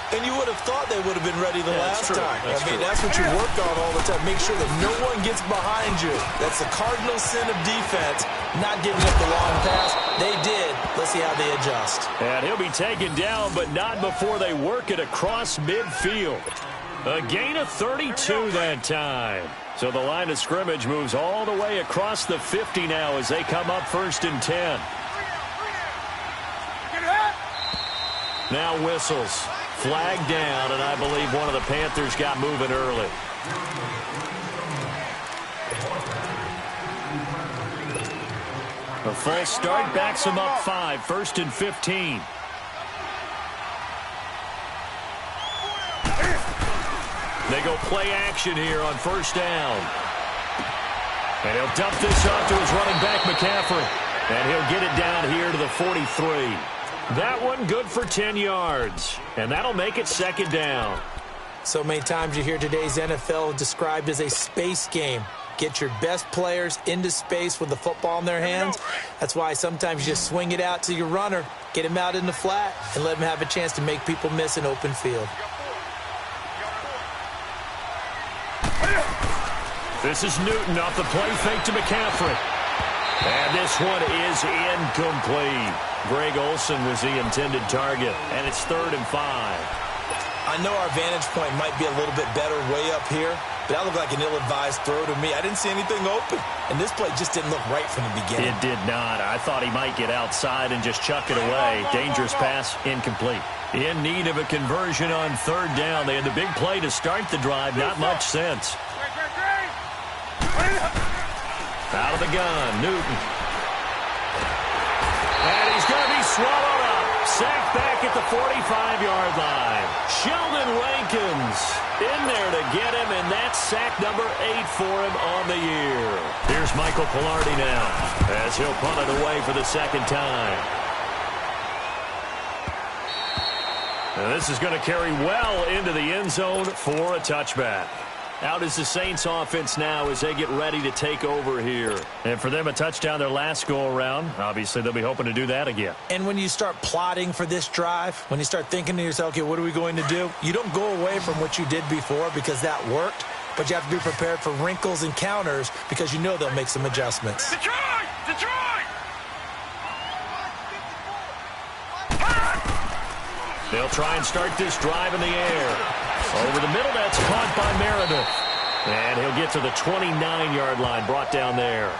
And you would have thought they would have been ready the last time. That's what you work on all the time. Make sure that no one gets behind you. That's the cardinal sin of defense, not giving up the long pass. They did. Let's see how they adjust. And he'll be taken down, but not before they work it across midfield. A gain of 32 that time. So the line of scrimmage moves all the way across the 50 now as they come up 1st and 10. Now whistles. Flag down, and I believe one of the Panthers got moving early. A false start backs him up 5, 1st and 15. They go play action here on 1st down. And he'll dump this off to his running back, McCaffrey. And he'll get it down here to the 43. That one good for 10 yards. And that'll make it 2nd down. So many times you hear today's NFL described as a space game. Get your best players into space with the football in their hands. That's why sometimes you just swing it out to your runner, get him out in the flat, and let him have a chance to make people miss an open field. This is Newton off the play fake to McCaffrey. And this one is incomplete. Greg Olsen was the intended target, and it's 3rd and 5. I know our vantage point might be a little bit better way up here, but that looked like an ill-advised throw to me. I didn't see anything open, and this play just didn't look right from the beginning. It did not. I thought he might get outside and just chuck it away. Dangerous pass, incomplete. In need of a conversion on third down. They had the big play to start the drive. Not much sense. Out of the gun, Newton. And he's going to be swallowed up. Sacked back at the 45-yard line. Sheldon Rankins in there to get him, and that's sack number 8 for him on the year. Here's Michael Pilardi now as he'll punt it away for the second time. And this is going to carry well into the end zone for a touchback. Out is the Saints offense now as they get ready to take over here. And for them, a touchdown their last go-around. Obviously, they'll be hoping to do that again. And when you start plotting for this drive, when you start thinking to yourself, okay, what are we going to do? You don't go away from what you did before because that worked, but you have to be prepared for wrinkles and counters because you know they'll make some adjustments. Detroit! Detroit! They'll try and start this drive in the air. Over the middle, that's caught by Meredith. And he'll get to the 29-yard line, brought down there.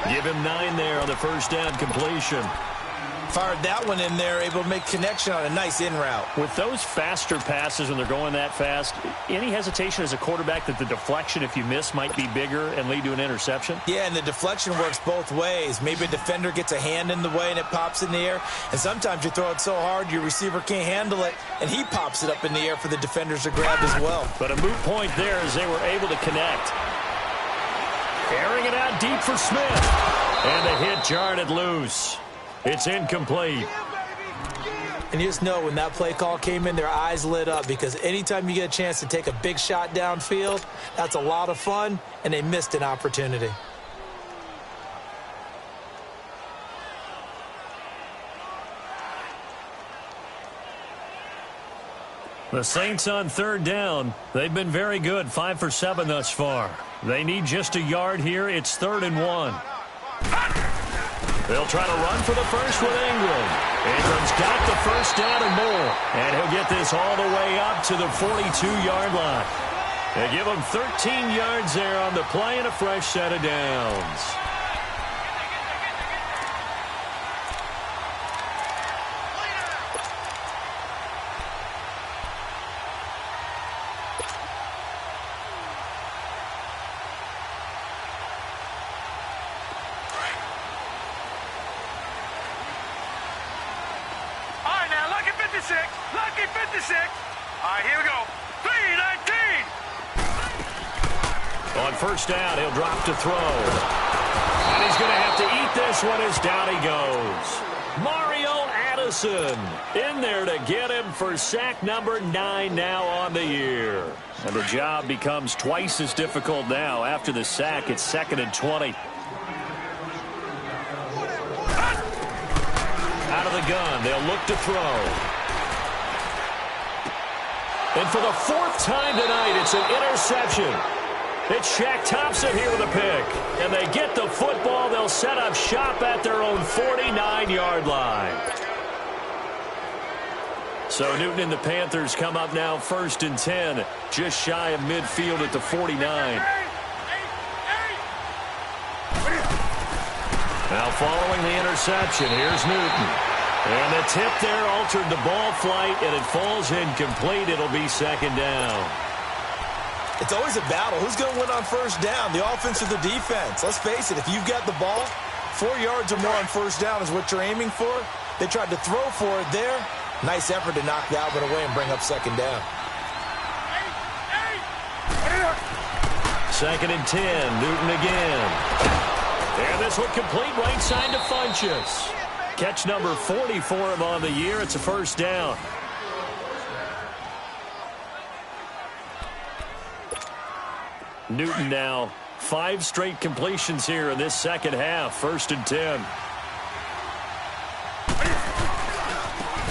Give him 9 there on the first down completion. Fired that one in there, able to make connection on a nice in route. With those faster passes when they're going that fast, any hesitation as a quarterback that the deflection, if you miss, might be bigger and lead to an interception? Yeah, and the deflection works both ways. Maybe a defender gets a hand in the way and it pops in the air. And sometimes you throw it so hard your receiver can't handle it, and he pops it up in the air for the defenders to grab as well. But a moot point there as they were able to connect. Airing it out deep for Smith. And the hit jarred it loose. It's incomplete. And you just know when that play call came in, their eyes lit up because anytime you get a chance to take a big shot downfield, that's a lot of fun, and they missed an opportunity. The Saints on third down. They've been very good, 5 for 7 thus far. They need just a yard here. It's 3rd and 1. They'll try to run for the first with Ingram. Ingram's got the first down and more. And he'll get this all the way up to the 42-yard line. They give him 13 yards there on the play and a fresh set of downs. Lucky 56. All right, here we go. 3-19. On first down, he'll drop to throw. And he's going to have to eat this one as down he goes. Mario Addison in there to get him for sack number 9 now on the year. And the job becomes twice as difficult now. After the sack, it's 2nd and 20. Out of the gun, they'll look to throw. And for the 4th time tonight, it's an interception. It's Shaq Thompson here with a pick. And they get the football. They'll set up shop at their own 49-yard line. So Newton and the Panthers come up now 1st and 10, just shy of midfield at the 49. Now following the interception, here's Newton. And the tip there altered the ball flight, and it falls incomplete. It'll be 2nd down. It's always a battle. Who's going to win on first down, the offense or the defense? Let's face it, if you've got the ball, 4 yards or more on first down is what you're aiming for. They tried to throw for it there. Nice effort to knock Dalvin away and bring up 2nd down. 2nd and 10, Newton again. And this one complete right side to Funchess. Catch number 40 for him on the year. It's a first down. Newton now 5 straight completions here in this second half. 1st and 10.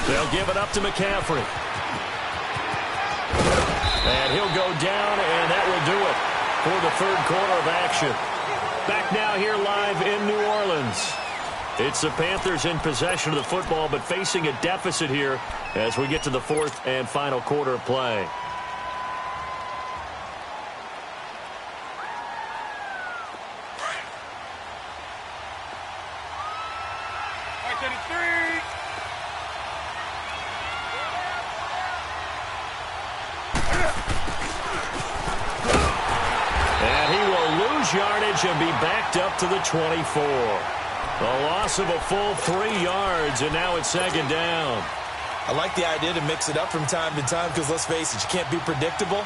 They'll give it up to McCaffrey. And he'll go down, and that will do it for the 3rd quarter of action. Back now here live in New Orleans. It's the Panthers in possession of the football, but facing a deficit here as we get to the 4th and final quarter of play. And he will lose yardage and be backed up to the 24. A loss of a full 3 yards, and now it's second down. I like the idea to mix it up from time to time because, let's face it, you can't be predictable.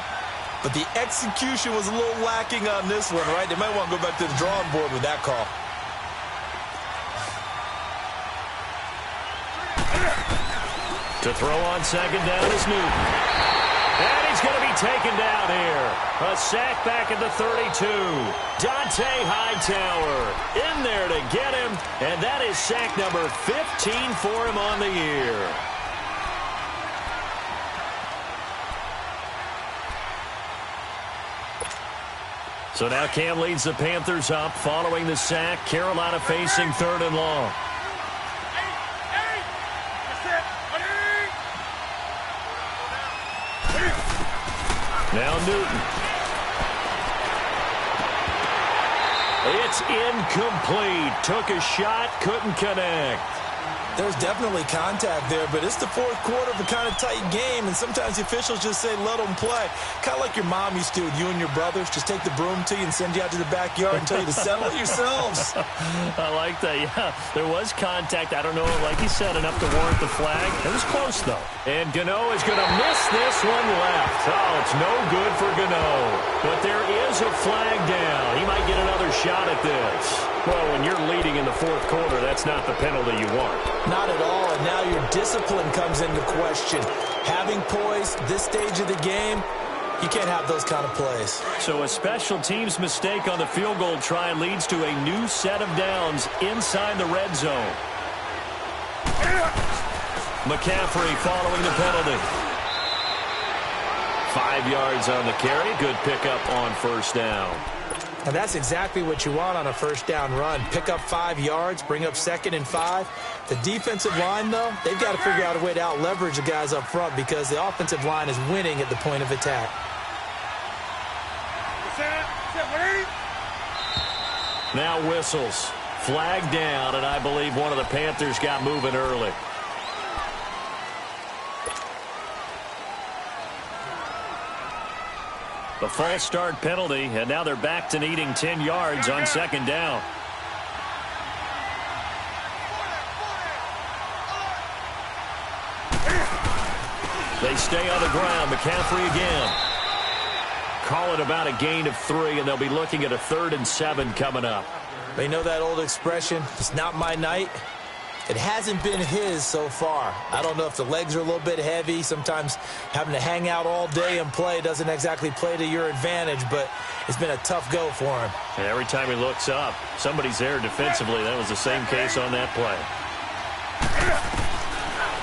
But the execution was a little lacking on this one, right? They might want to go back to the drawing board with that call. To throw on second down is Newton. And he's going to be taken down here. A sack back at the 32. Dante Hightower in there to get him. And that is sack number 15 for him on the year. So now Cam leads the Panthers up following the sack. Carolina facing 3rd and long. Now Newton. It's incomplete. Took a shot, couldn't connect. There's definitely contact there, but it's the 4th quarter of a kind of tight game, and sometimes the officials just say, let them play. Kind of like your mom used to with you and your brothers. Just take the broom to you and send you out to the backyard and tell you to settle it yourselves. I like that, yeah. There was contact. I don't know, like you said, enough to warrant the flag. It was close, though. And Gano is going to miss this one left. Oh, it's no good for Gano. But there is a flag down. He might get another shot at this. Well, when you're leading in the 4th quarter, that's not the penalty you want. Not at all, and now your discipline comes into question. Having poise this stage of the game, you can't have those kind of plays. So a special teams mistake on the field goal try leads to a new set of downs inside the red zone. McCaffrey following the penalty. 5 yards on the carry. Good pickup on 1st down. And that's exactly what you want on a 1st down run. Pick up 5 yards, bring up 2nd and 5. The defensive line, though, they've got to figure out a way to out-leverage the guys up front because the offensive line is winning at the point of attack. Now whistles. Flag down, and I believe one of the Panthers got moving early. The false start penalty, and now they're back to needing 10 yards on 2nd down. They stay on the ground. McCaffrey again. Call it about a gain of 3, and they'll be looking at a 3rd and 7 coming up. They know that old expression, it's not my night. It hasn't been his so far. I don't know if the legs are a little bit heavy. Sometimes having to hang out all day and play doesn't exactly play to your advantage, but it's been a tough go for him. And every time he looks up, somebody's there defensively. That was the same case on that play.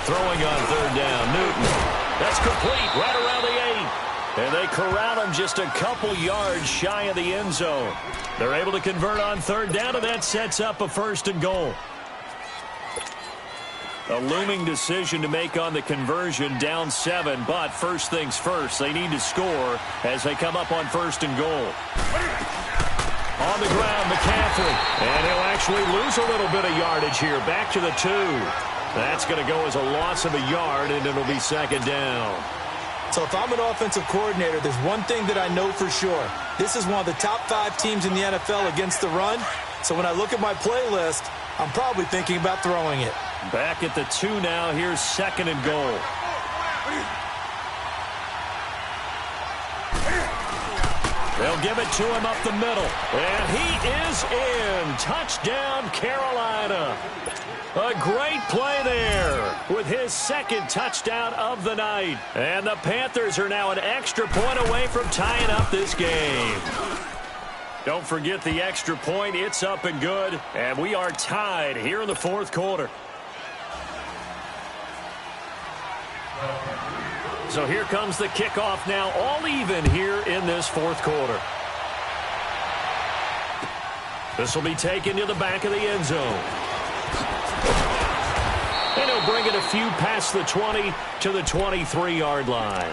Throwing on 3rd down, Newton. That's complete, right around the 8. And they corral him just a couple yards shy of the end zone. They're able to convert on 3rd down, and that sets up a 1st and goal. A looming decision to make on the conversion, down 7, but first things first, they need to score as they come up on 1st and goal. On the ground, McCaffrey, and he'll actually lose a little bit of yardage here, back to the 2. That's going to go as a loss of a yard, and it'll be 2nd down. So if I'm an offensive coordinator, there's one thing that I know for sure. This is one of the top 5 teams in the NFL against the run, so when I look at my playlist, I'm probably thinking about throwing it. Back at the 2 now. Here's 2nd and goal. They'll give it to him up the middle. And he is in. Touchdown, Carolina. A great play there with his 2nd touchdown of the night. And the Panthers are now an extra point away from tying up this game. Don't forget the extra point. It's up and good. And we are tied here in the 4th quarter. So here comes the kickoff now, all even here in this 4th quarter. This will be taken to the back of the end zone. And he'll bring it a few past the 20 to the 23-yard line.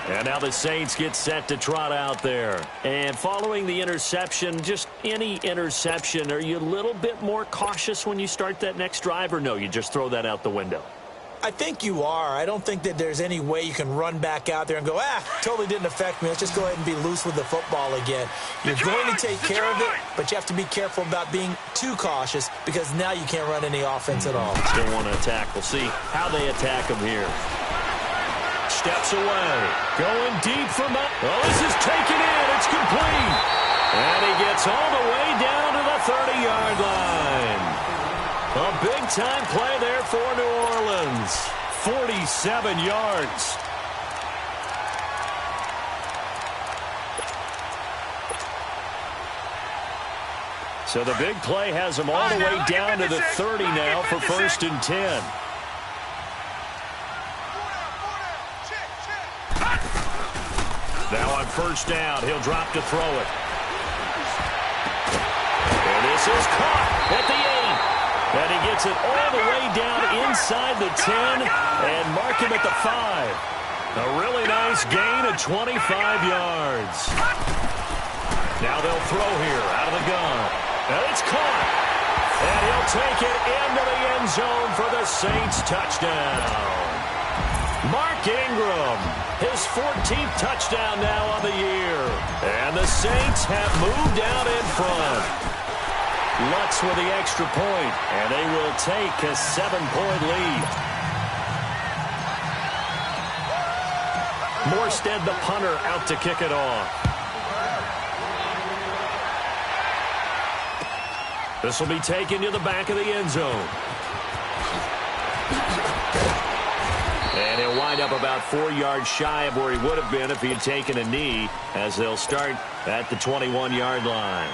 And now the Saints get set to trot out there. And following the interception, just any interception, are you a little bit more cautious when you start that next drive, or no, you just throw that out the window? I think you are. I don't think that there's any way you can run back out there and go, totally didn't affect me. Let's just go ahead and be loose with the football again. You're going to take care of it, but you have to be careful about being too cautious because now you can't run any offense at all. Still want to attack. We'll see how they attack him here. Steps away. Going deep from that. Oh, this is taken in. It's complete. And he gets all the way down to the 30-yard line. A big-time play there for New Orleans. 47 yards. So the big play has him all the way down to the 30 now for 1st and 10. Now on 1st down, he'll drop to throw it. And this is caught at the 8. And he gets it all the way down inside the 10 and mark him at the 5. A really nice gain of 25 yards. Now they'll throw here out of the gun. And it's caught. And he'll take it into the end zone for the Saints touchdown. Mark Ingram, his 14th touchdown now on the year. And the Saints have moved out in front. Lutz with the extra point, and they will take a 7-point lead. Morstead, the punter, out to kick it off. This will be taken to the back of the end zone. And he'll wind up about 4 yards shy of where he would have been if he had taken a knee, as they'll start at the 21-yard line.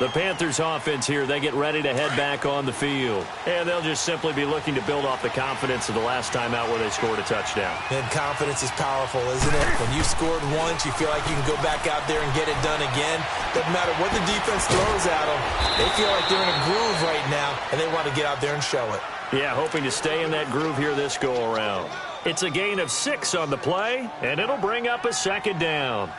The Panthers offense here, they get ready to head back on the field. And they'll just simply be looking to build off the confidence of the last time out where they scored a touchdown. And confidence is powerful, isn't it? When you scored once, you feel like you can go back out there and get it done again. Doesn't matter what the defense throws at them. They feel like they're in a groove right now, and they want to get out there and show it. Yeah, hoping to stay in that groove here this go-around. It's a gain of 6 on the play, and it'll bring up a 2nd down.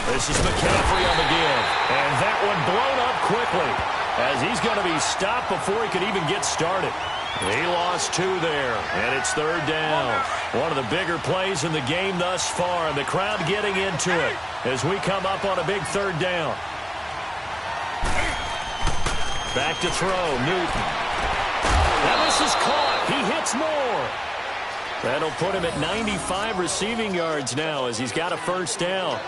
This is McCaffrey on the give. And that one blown up quickly as he's going to be stopped before he could even get started. He lost 2 there, and it's 3rd down. One of the bigger plays in the game thus far, and the crowd getting into it as we come up on a big 3rd down. Back to throw, Newton. Now this is caught. He hits more. That'll put him at 95 receiving yards now as he's got a 1st down.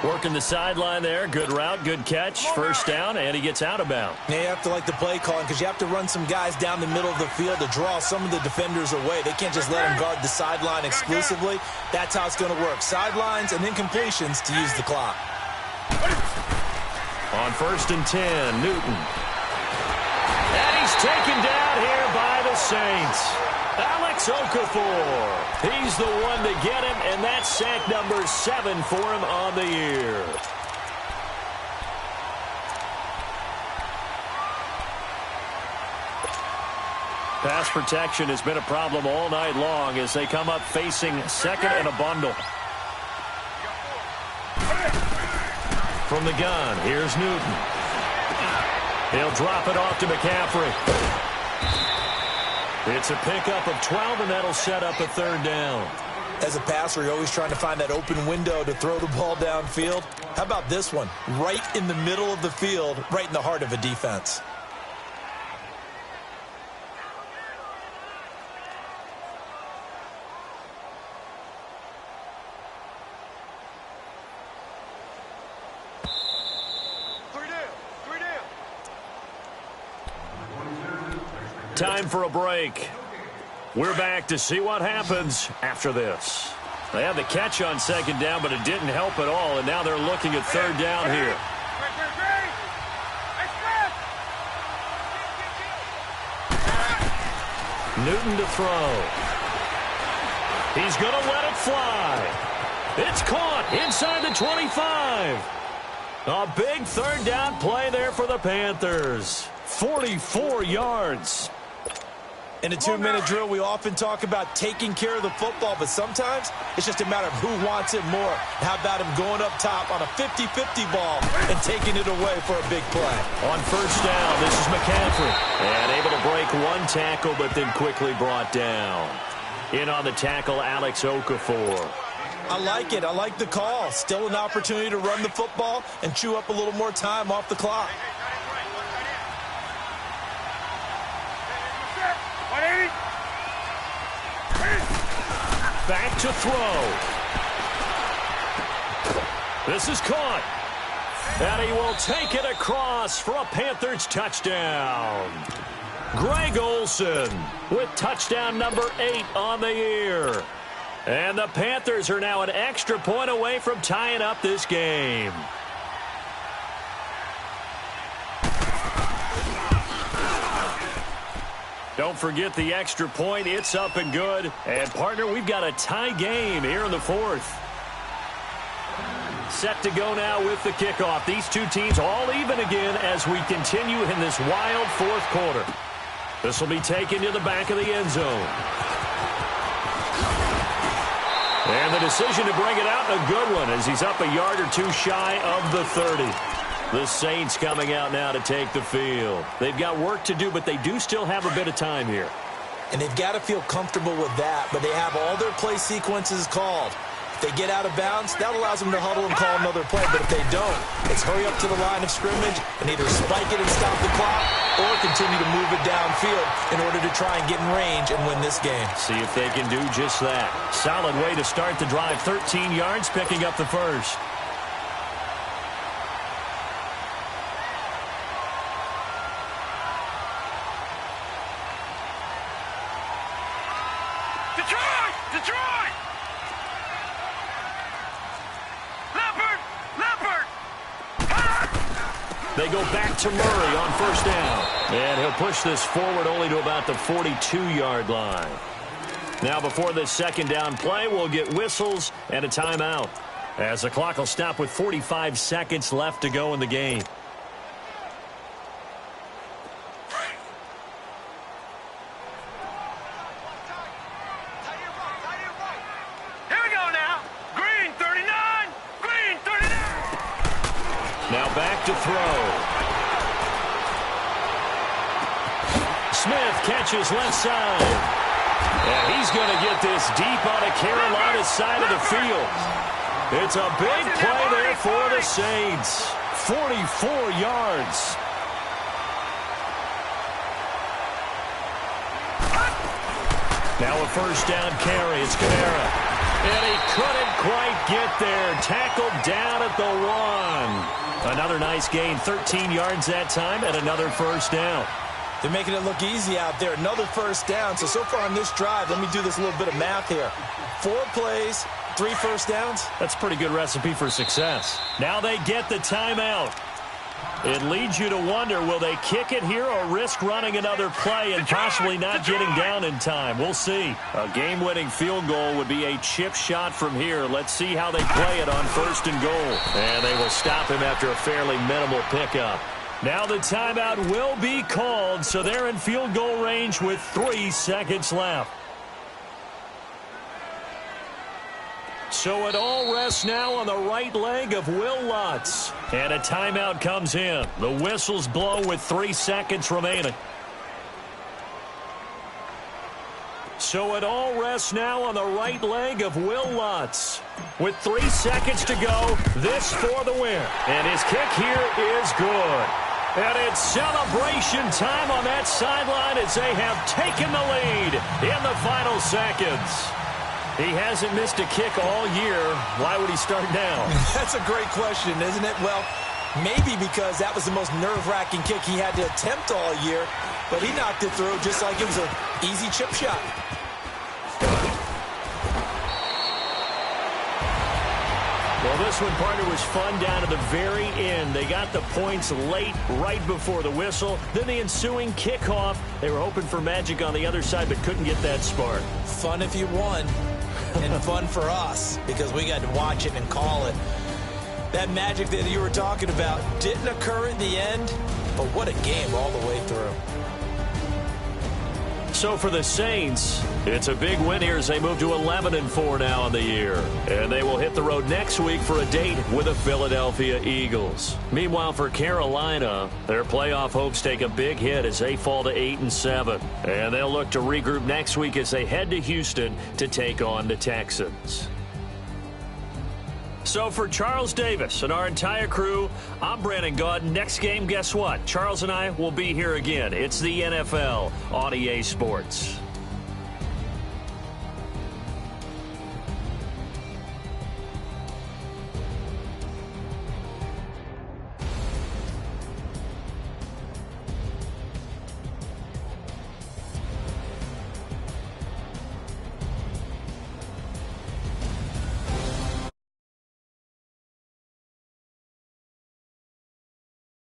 Working the sideline there. Good route, good catch. 1st down, and he gets out of bounds. Yeah, you have to like the play calling because you have to run some guys down the middle of the field to draw some of the defenders away. They can't just let them guard the sideline exclusively. That's how it's going to work. Sidelines and then completions to use the clock. On 1st and 10, Newton. And he's taken down here by the Saints. Alex Okafor. He's the one to get him, and that's sack number 7 for him on the year. Pass protection has been a problem all night long as they come up facing 2nd and a bundle. From the gun, here's Newton. He'll drop it off to McCaffrey. It's a pickup of 12, and that'll set up a 3rd down. As a passer, you're always trying to find that open window to throw the ball downfield. How about this one? Right in the middle of the field, right in the heart of a defense. Time for a break. We're back to see what happens after this. They had the catch on 2nd down, but it didn't help at all, and now they're looking at 3rd down here. Newton to throw. He's going to let it fly. It's caught inside the 25. A big third down play there for the Panthers. 44 yards. In a 2-minute drill, we often talk about taking care of the football, but sometimes it's just a matter of who wants it more. How about him going up top on a 50-50 ball and taking it away for a big play? On first down, this is McCaffrey. And able to break one tackle, but then quickly brought down. In on the tackle, Alex Okafor. I like it. I like the call. Still an opportunity to run the football and chew up a little more time off the clock. Back to throw. This is caught. And he will take it across for a Panthers touchdown. Greg Olsen with touchdown number 8 on the year. And the Panthers are now an extra point away from tying up this game. Don't forget the extra point. It's up and good. And, partner, we've got a tie game here in the fourth. Set to go now with the kickoff. These two teams all even again as we continue in this wild fourth quarter. This will be taken to the back of the end zone. And the decision to bring it out, a good one, as he's up a yard or two shy of the 30. The Saints coming out now to take the field. They've got work to do, but they do still have a bit of time here. And they've got to feel comfortable with that, but they have all their play sequences called. If they get out of bounds, that allows them to huddle and call another play. But if they don't, it's hurry up to the line of scrimmage and either spike it and stop the clock or continue to move it downfield in order to try and get in range and win this game. See if they can do just that. Solid way to start the drive. 13 yards, picking up the first. Detroit! Leopard! They go back to Murray on first down. And he'll push this forward only to about the 42-yard line. Now before this second down play, we'll get whistles and a timeout, as the clock will stop with 45 seconds left to go in the game. Now back to throw. Smith catches left side. And he's going to get this deep on a Carolina side of the field. It's a big play there for the Saints. 44 yards. Now a first down carry. It's Kamara. And he couldn't quite get there. Tackled down at the 1. Another nice gain. 13 yards that time and another first down. They're making it look easy out there. Another first down. So far on this drive, let me do this little bit of math here. 4 plays, 3 first downs. That's a pretty good recipe for success. Now they get the timeout. It leads you to wonder, will they kick it here or risk running another play and possibly not getting down in time? We'll see. A game-winning field goal would be a chip shot from here. Let's see how they play it on first and goal. And they will stop him after a fairly minimal pickup. Now the timeout will be called, so they're in field goal range with 3 seconds left. So it all rests now on the right leg of Will Lutz. And a timeout comes in. The whistles blow with 3 seconds remaining. So it all rests now on the right leg of Will Lutz. With 3 seconds to go, this for the win. And his kick here is good. And it's celebration time on that sideline as they have taken the lead in the final seconds. He hasn't missed a kick all year. Why would he start now? That's a great question, isn't it? Well, maybe because that was the most nerve-wracking kick he had to attempt all year, but he knocked it through just like it was an easy chip shot. Well, this one, partner, was fun down to the very end. They got the points late, right before the whistle. Then the ensuing kickoff. They were hoping for magic on the other side, but couldn't get that spark. Fun if you won. and fun for us because we got to watch it and call it. That magic that you were talking about didn't occur at the end, but what a game all the way through. So for the Saints, it's a big win here as they move to 11-4 now in the year. And they will hit the road next week for a date with the Philadelphia Eagles. Meanwhile, for Carolina, their playoff hopes take a big hit as they fall to 8-7. And they'll look to regroup next week as they head to Houston to take on the Texans. So for Charles Davis and our entire crew, I'm Brandon Gaud. Next game, guess what? Charles and I will be here again. It's the NFL on EA Sports.